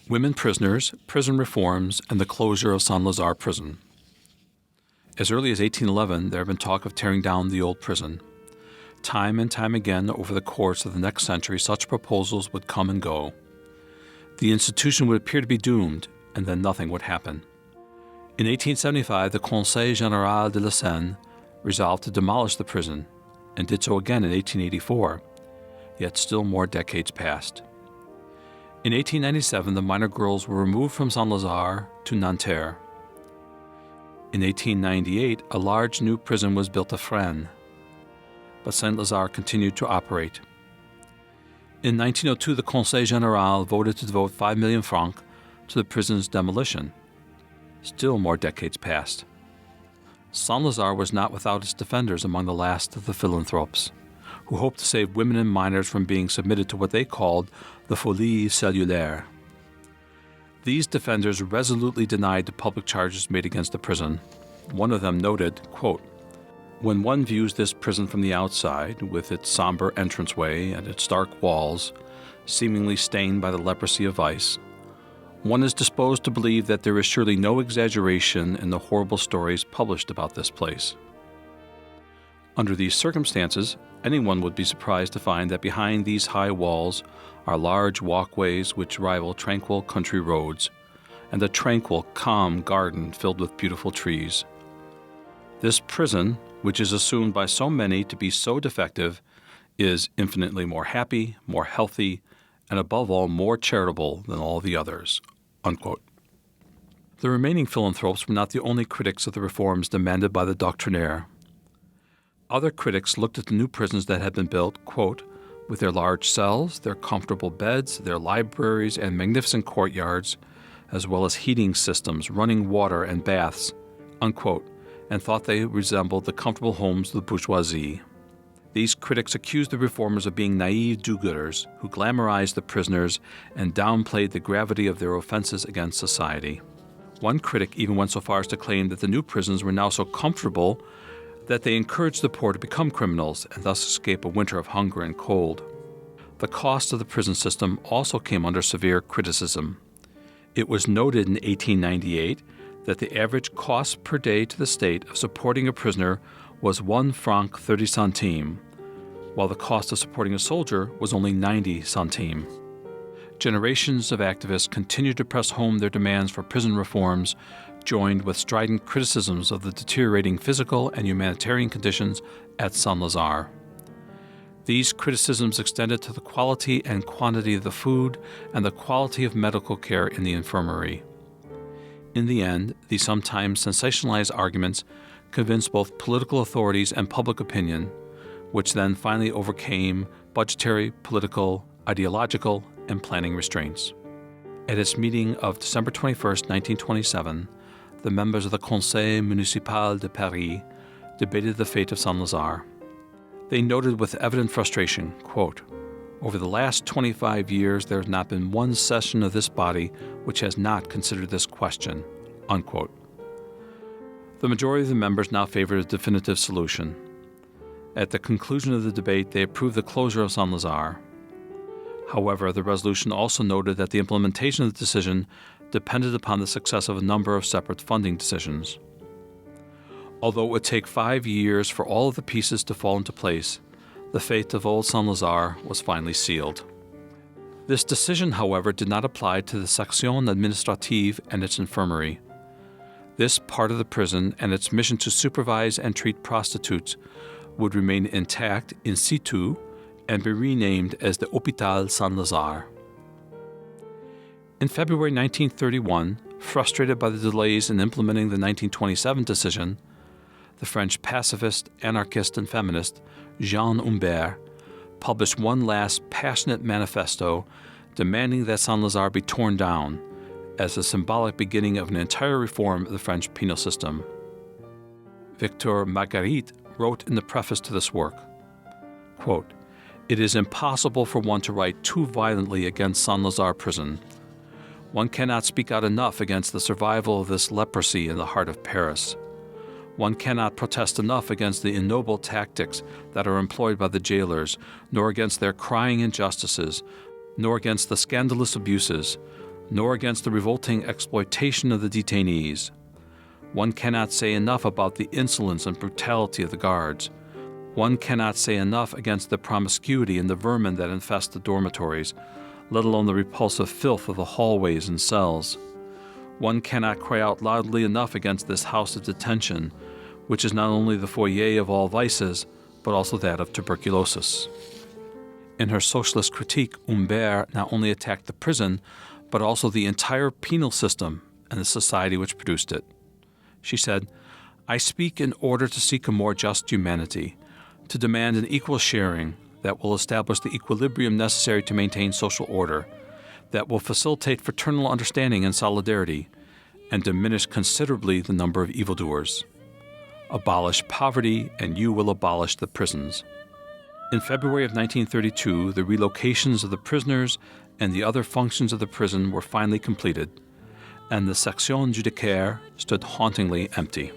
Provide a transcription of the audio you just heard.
Women prisoners, prison reforms, and the closure of Saint-Lazare prison. As early as 1811, there had been talk of tearing down the old prison. Time and time again, over the course of the next century, such proposals would come and go. The institution would appear to be doomed, and then nothing would happen. In 1875, the Conseil Général de la Seine resolved to demolish the prison, and did so again in 1884, yet still more decades passed. In 1897, the minor girls were removed from Saint-Lazare to Nanterre. In 1898, a large new prison was built at Fresnes, but Saint-Lazare continued to operate. In 1902, the Conseil Général voted to devote 5 million francs to the prison's demolition. Still more decades passed. Saint-Lazare was not without its defenders among the last of the philanthropes, who hoped to save women and minors from being submitted to what they called the folie cellulaire. These defenders resolutely denied the public charges made against the prison. One of them noted, quote, "When one views this prison from the outside, with its somber entranceway and its dark walls, seemingly stained by the leprosy of vice, one is disposed to believe that there is surely no exaggeration in the horrible stories published about this place." Under these circumstances, anyone would be surprised to find that behind these high walls are large walkways which rival tranquil country roads, and a tranquil, calm garden filled with beautiful trees. This prison, which is assumed by so many to be so defective, is infinitely more happy, more healthy, and above all more charitable than all the others." Unquote. The remaining philanthropes were not the only critics of the reforms demanded by the doctrinaire. Other critics looked at the new prisons that had been built, quote, "with their large cells, their comfortable beds, their libraries, and magnificent courtyards, as well as heating systems, running water, and baths," unquote, and thought they resembled the comfortable homes of the bourgeoisie. These critics accused the reformers of being naive do-gooders who glamorized the prisoners and downplayed the gravity of their offenses against society. One critic even went so far as to claim that the new prisons were now so comfortable that they encouraged the poor to become criminals and thus escape a winter of hunger and cold. The cost of the prison system also came under severe criticism. It was noted in 1898 that the average cost per day to the state of supporting a prisoner was 1 franc 30 centimes, while the cost of supporting a soldier was only 90 centimes. Generations of activists continued to press home their demands for prison reforms, joined with strident criticisms of the deteriorating physical and humanitarian conditions at Saint-Lazare. These criticisms extended to the quality and quantity of the food and the quality of medical care in the infirmary. In the end, these sometimes sensationalized arguments convinced both political authorities and public opinion, which then finally overcame budgetary, political, ideological, and planning restraints. At its meeting of December 21, 1927, the members of the Conseil Municipal de Paris debated the fate of Saint-Lazare. They noted with evident frustration, quote, "Over the last 25 years, there has not been one session of this body which has not considered this question," unquote. The majority of the members now favored a definitive solution. At the conclusion of the debate, they approved the closure of Saint-Lazare. However, the resolution also noted that the implementation of the decision depended upon the success of a number of separate funding decisions. Although it would take 5 years for all of the pieces to fall into place, the fate of old Saint-Lazare was finally sealed. This decision, however, did not apply to the Section Administrative and its infirmary. This part of the prison and its mission to supervise and treat prostitutes would remain intact in situ and be renamed as the Hôpital Saint-Lazare. In February 1931, frustrated by the delays in implementing the 1927 decision, the French pacifist, anarchist, and feminist Jean Humbert published one last passionate manifesto demanding that Saint-Lazare be torn down as a symbolic beginning of an entire reform of the French penal system. Victor Marguerite wrote in the preface to this work, quote, "It is impossible for one to write too violently against Saint-Lazare prison. One cannot speak out enough against the survival of this leprosy in the heart of Paris. One cannot protest enough against the ignoble tactics that are employed by the jailers, nor against their crying injustices, nor against the scandalous abuses, nor against the revolting exploitation of the detainees. One cannot say enough about the insolence and brutality of the guards. One cannot say enough against the promiscuity and the vermin that infest the dormitories, let alone the repulsive filth of the hallways and cells. One cannot cry out loudly enough against this house of detention, which is not only the foyer of all vices, but also that of tuberculosis. In her socialist critique, Humbert not only attacked the prison, but also the entire penal system and the society which produced it. She said, "I speak in order to seek a more just humanity, to demand an equal sharing that will establish the equilibrium necessary to maintain social order, that will facilitate fraternal understanding and solidarity, and diminish considerably the number of evildoers. Abolish poverty, and you will abolish the prisons." In February of 1932, the relocations of the prisoners and the other functions of the prison were finally completed, and the section judiciaire stood hauntingly empty.